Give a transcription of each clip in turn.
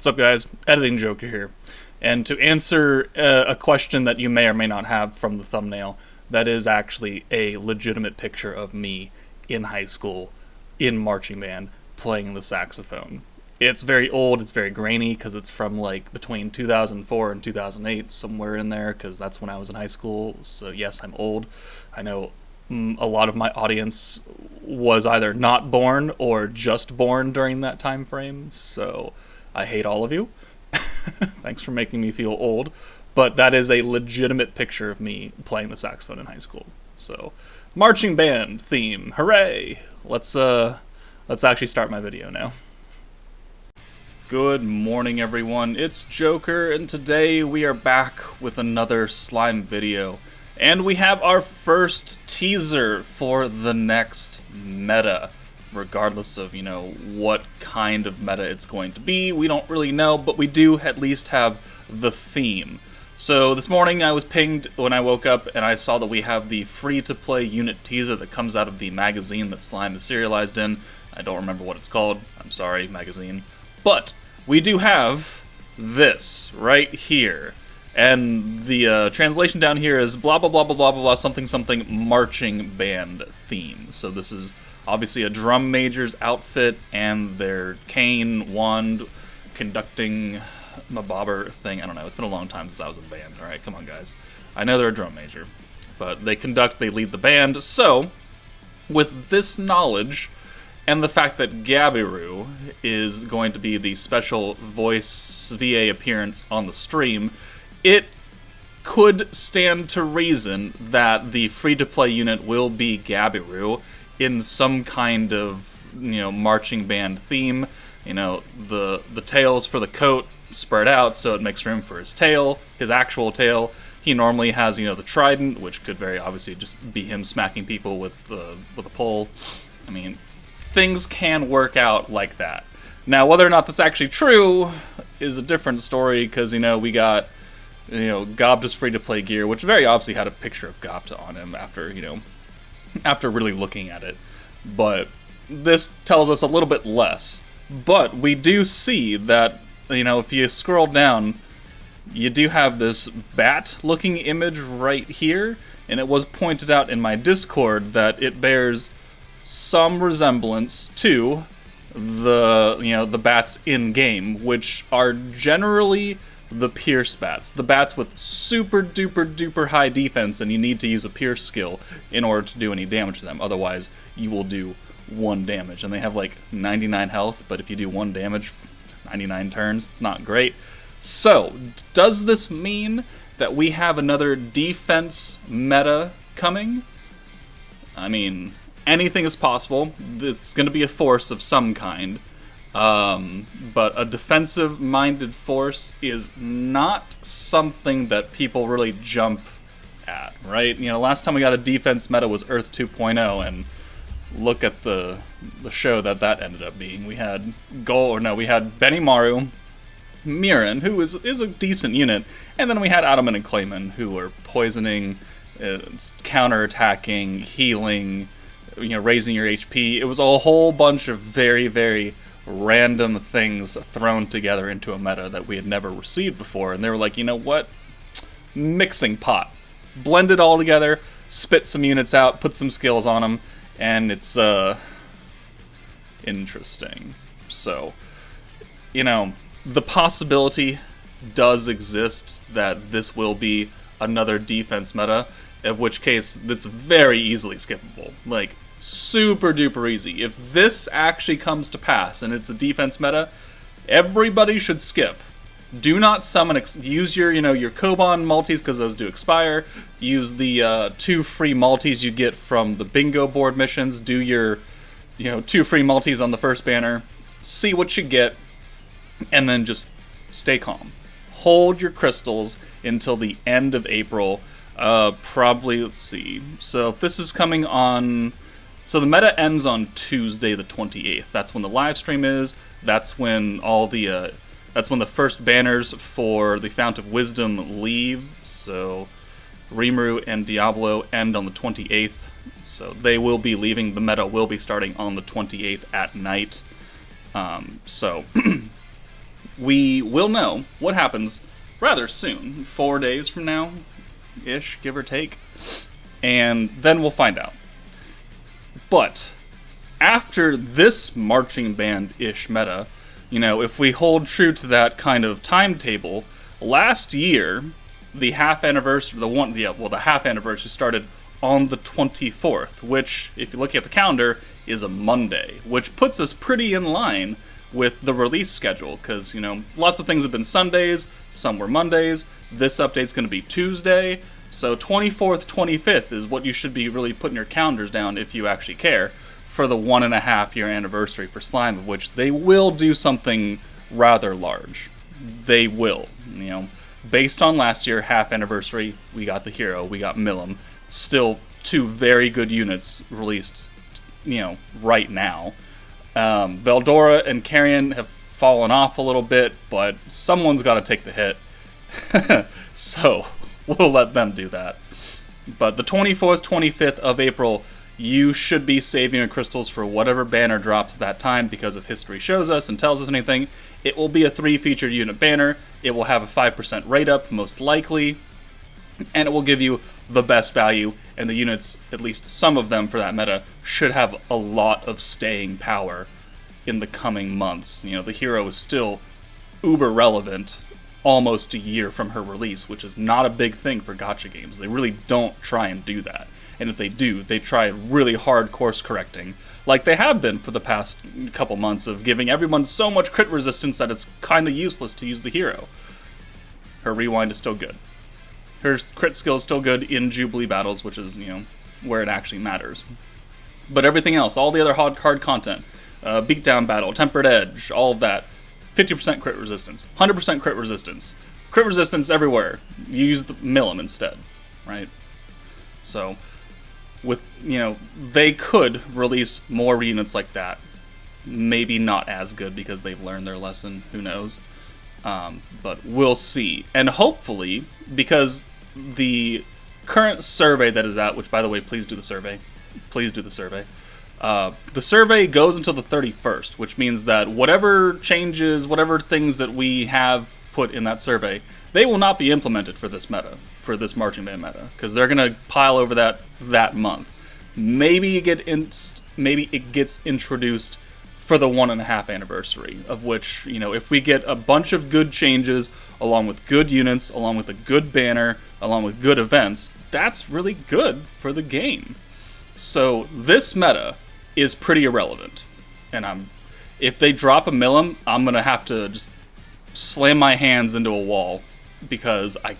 up, guys? Editing Joker here. And to answer a question that you may or may not have from the thumbnail, that is actually a legitimate picture of me in high school, in marching band, playing the saxophone. It's very old, it's very grainy, because it's from like between 2004 and 2008, somewhere in there, because that's when I was in high school. So yes, I'm old. I know a lot of my audience was either not born or just born during that time frame, so I hate all of you. Thanks for making me feel old, but that is a legitimate picture of me playing the saxophone in high school. So, marching band theme, hooray! Let's actually start my video now. Good morning, everyone. It's Joker, and today we are back with another slime video. And we have our first teaser for the next meta. Regardless of, what kind of meta it's going to be, we don't really know, but we do at least have the theme. So this morning I was pinged when I woke up and I saw that we have the free-to-play unit teaser that comes out of the magazine that Slime is serialized in. I don't remember what it's called. I'm sorry, magazine. But we do have this right here. And the translation down here is blah, blah, blah, blah, blah, blah, blah, something, something, marching band theme. So this is obviously a drum major's outfit and their cane, wand, conducting mabobber thing. I don't know, it's been a long time since I was in band. Alright, come on, guys. I know they're a drum major, but they conduct, they lead the band. So, with this knowledge, and the fact that Gabiru is going to be the special voice VA appearance on the stream, it could stand to reason that the free-to-play unit will be Gabiru in some kind of, marching band theme. The tails for the coat spread out so it makes room for his tail, his actual tail. He normally has, the trident, which could very obviously just be him smacking people with a pole. I mean, things can work out like that. Now, whether or not that's actually true is a different story, because, we got Gobta's free-to-play gear, which very obviously had a picture of Gobta on him after really looking at it. But this tells us a little bit less. But we do see that, if you scroll down, you do have this bat-looking image right here, and it was pointed out in my Discord that it bears some resemblance to the bats in-game, which are generally the Pierce bats. The bats with super duper duper high defense, and you need to use a Pierce skill in order to do any damage to them. Otherwise, you will do 1 damage. And they have like 99 health, but if you do 1 damage, 99 turns, it's not great. So, does this mean that we have another defense meta coming? I mean, anything is possible. It's going to be a force of some kind. But a defensive-minded force is not something that people really jump at, right? Last time we got a defense meta was Earth 2.0, and look at the show that ended up being. We had we had Benimaru, Miran, who is a decent unit, and then we had Adaman and Clayman, who were poisoning, counter-attacking, healing, raising your HP. It was a whole bunch of very, very random things thrown together into a meta that we had never received before, and they were like, what? Mixing pot. Blend it all together, spit some units out, put some skills on them, and it's, interesting. So, the possibility does exist that this will be another defense meta, of which case it's very easily skippable. Like, super duper easy. If this actually comes to pass and it's a defense meta, everybody should skip. Do not summon, use your Koban multis, because those do expire. Use the 2 free multis you get from the bingo board missions. Do your 2 free multis on the first banner. See what you get, and then just stay calm. Hold your crystals until the end of April. Probably, let's see. So if this is coming on, so the meta ends on Tuesday the 28th. That's when the live stream is. That's when that's when the first banners for the Fount of Wisdom leave. So Rimuru and Diablo end on the 28th. So they will be leaving. The meta will be starting on the 28th at night. So we will know what happens rather soon, 4 days from now-ish, give or take, and then we'll find out. But after this marching band-ish meta, if we hold true to that kind of timetable, last year, the half anniversary, the half anniversary started on the 24th, which, if you look at the calendar, is a Monday, which puts us pretty in line with the release schedule, because, lots of things have been Sundays, some were Mondays, this update's going to be Tuesday, so 24th, 25th is what you should be really putting your calendars down if you actually care, for the 1.5 year anniversary for Slime, of which they will do something rather large. They will, based on last year, half anniversary, we got the hero, we got Millum, still two very good units released, right now. Veldora and Carrion have fallen off a little bit, but someone's got to take the hit. So, we'll let them do that. But the 24th, 25th of April, you should be saving your crystals for whatever banner drops at that time, because if history shows us and tells us anything, it will be a 3-featured unit banner, it will have a 5% rate up, most likely, and it will give you the best value, and the units, at least some of them for that meta, should have a lot of staying power in the coming months. The hero is still uber relevant almost a year from her release, which is not a big thing for gacha games. They really don't try and do that. And if they do, they try really hard course correcting, like they have been for the past couple months, of giving everyone so much crit resistance that it's kind of useless to use the hero. Her rewind is still good. Her crit skill is still good in Jubilee battles, which is, where it actually matters. But everything else, all the other hard content, beatdown battle, tempered edge, all of that, 50% crit resistance, 100% crit resistance everywhere. Use the Millum instead, right? So, they could release more units like that. Maybe not as good because they've learned their lesson, who knows? But we'll see. And hopefully, because the current survey that is out, which, by the way, please do the survey. Please do the survey. The survey goes until the 31st, which means that whatever changes, whatever things that we have put in that survey, they will not be implemented for this meta, for this marching band meta, because they're going to pile over that month. Maybe it gets introduced for the 1.5 anniversary, of which, if we get a bunch of good changes, along with good units, along with a good banner, along with good events, that's really good for the game. So this meta is pretty irrelevant, and if they drop a Millum, I'm gonna have to just slam my hands into a wall, because I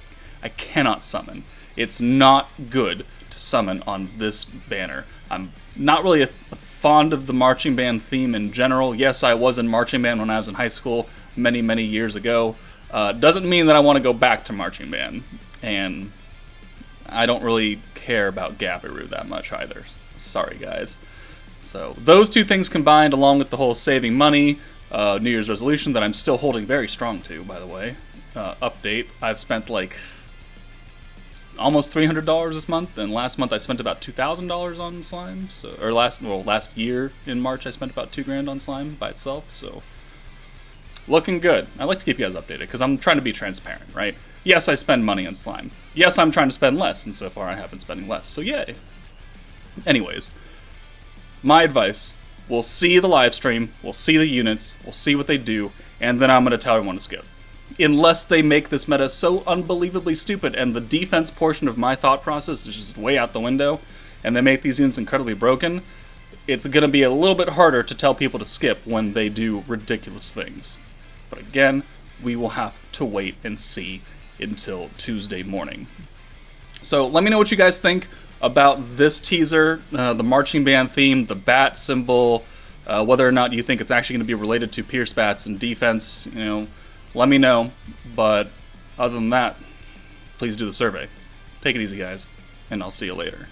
cannot summon. It's not good to summon on this banner. I'm not really fond of the marching band theme in general. Yes, I was in marching band when I was in high school many, many years ago. Doesn't mean that I want to go back to marching band, and I don't really care about Gabiru that much either. Sorry, guys. So those two things combined, along with the whole saving money, New Year's resolution that I'm still holding very strong to, by the way, update. I've spent almost $300 this month, and last month I spent about $2,000 on slime. So, or last year in March I spent about $2,000 on slime by itself. So, looking good. I like to keep you guys updated because I'm trying to be transparent, right? Yes, I spend money on slime. Yes, I'm trying to spend less, and so far I have been spending less. So, yay. Anyways, my advice: we'll see the live stream, we'll see the units, we'll see what they do, and then I'm going to tell everyone to skip. Unless they make this meta so unbelievably stupid, and the defense portion of my thought process is just way out the window, and they make these units incredibly broken, it's going to be a little bit harder to tell people to skip when they do ridiculous things. But again, we will have to wait and see until Tuesday morning. So let me know what you guys think about this teaser, the marching band theme, the bat symbol, whether or not you think it's actually going to be related to Pierce bats and defense, let me know. But other than that, please do the survey. Take it easy, guys, and I'll see you later.